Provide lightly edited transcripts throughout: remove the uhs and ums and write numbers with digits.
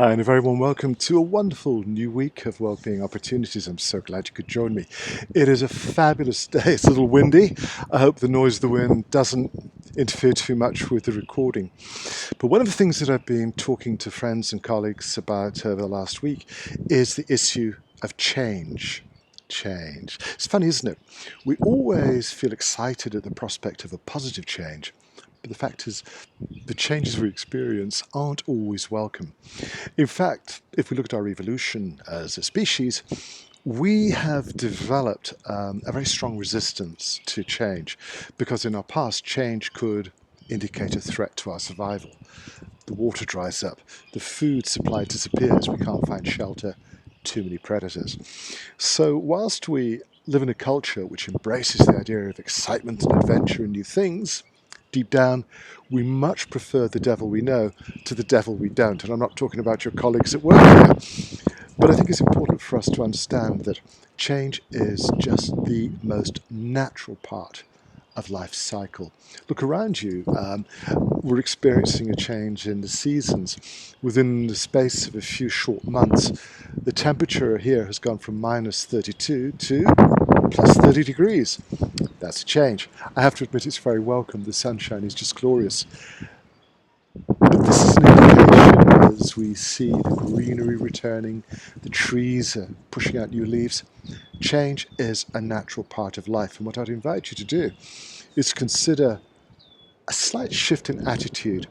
And a very warm welcome to a wonderful new week of wellbeing opportunities. I'm so glad you could join me. It is a fabulous day. It's a little windy. I hope the noise of the wind doesn't interfere too much with the recording. But one of the things that I've been talking to friends and colleagues about over the last week is the issue of change. Change. It's funny, isn't it? We always feel excited at the prospect of a positive change. But the fact is, the changes we experience aren't always welcome. In fact, if we look at our evolution as a species, we have developed a very strong resistance to change because in our past, change could indicate a threat to our survival. The water dries up, the food supply disappears, we can't find shelter, too many predators. So whilst we live in a culture which embraces the idea of excitement and adventure and new things, deep down, we much prefer the devil we know to the devil we don't. And I'm not talking about your colleagues at work here. But I think it's important for us to understand that change is just the most natural part of life's cycle. Look around you. We're experiencing a change in the seasons. Within the space of a few short months, the temperature here has gone from minus 32 to plus 30 degrees. That's a change. I have to admit it's very welcome. The sunshine is just glorious. But this is an indication as we see the greenery returning, the trees are pushing out new leaves. Change is a natural part of life. And what I'd invite you to do is consider a slight shift in attitude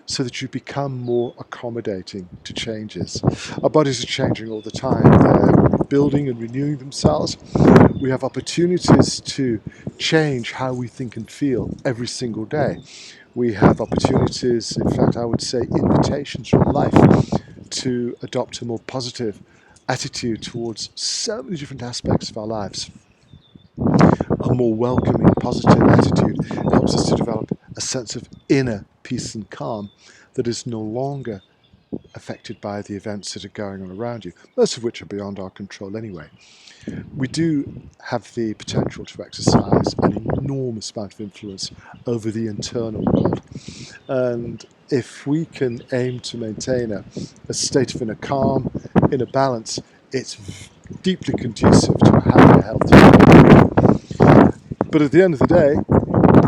so that you become more accommodating to changes. Our bodies are changing all the time. They're rebuilding and renewing themselves. We have opportunities to change how we think and feel every single day. We have opportunities, in fact, I would say invitations from life to adopt a more positive attitude towards so many different aspects of our lives. A more welcoming, positive attitude helps us to develop a sense of inner peace and calm that is no longer affected by the events that are going on around you, most of which are beyond our control anyway. We do have the potential to exercise an enormous amount of influence over the internal world. And if we can aim to maintain a state of inner calm, inner balance, it's deeply conducive to a happier, healthier. But at the end of the day,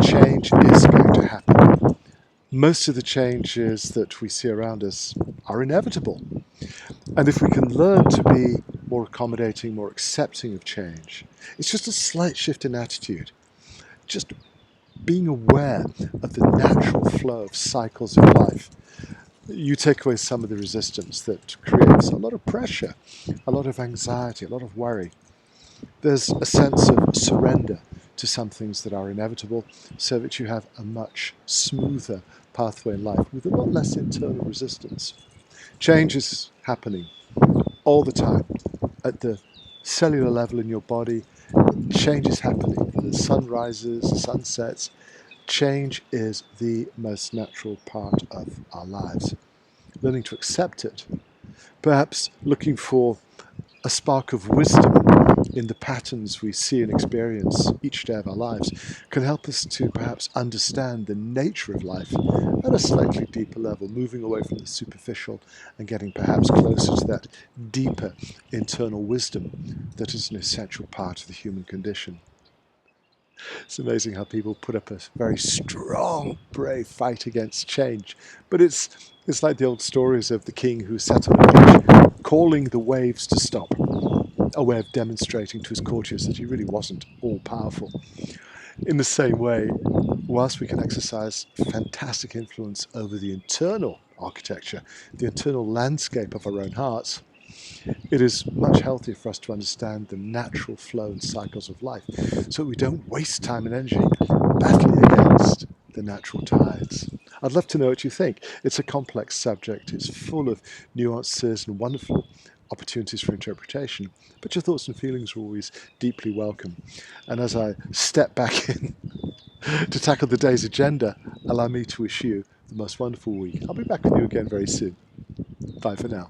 change is going to happen. Most of the changes that we see around us are inevitable. And if we can learn to be more accommodating, more accepting of change, it's just a slight shift in attitude. Just being aware of the natural flow of cycles of life. You take away some of the resistance that creates a lot of pressure, a lot of anxiety, a lot of worry. There's a sense of surrender to some things that are inevitable so that you have a much smoother pathway in life with a lot less internal resistance. Change is happening all the time at the cellular level in your body. Change is happening. The sun rises, the sun sets. Change is the most natural part of our lives. Learning to accept it, perhaps looking for a spark of wisdom in the patterns we see and experience each day of our lives can help us to perhaps understand the nature of life at a slightly deeper level, moving away from the superficial and getting perhaps closer to that deeper internal wisdom that is an essential part of the human condition. It's amazing how people put up a very strong, brave fight against change. But it's like the old stories of the king who sat on a beach calling the waves to stop, a way of demonstrating to his courtiers that he really wasn't all-powerful. In the same way, whilst we can exercise fantastic influence over the internal architecture, the internal landscape of our own hearts, it is much healthier for us to understand the natural flow and cycles of life so we don't waste time and energy battling against the natural tides. I'd love to know what you think. It's a complex subject. It's full of nuances and wonderful opportunities for interpretation, but your thoughts and feelings are always deeply welcome. And as I step back in to tackle the day's agenda, allow me to wish you the most wonderful week. I'll be back with you again very soon. Bye for now.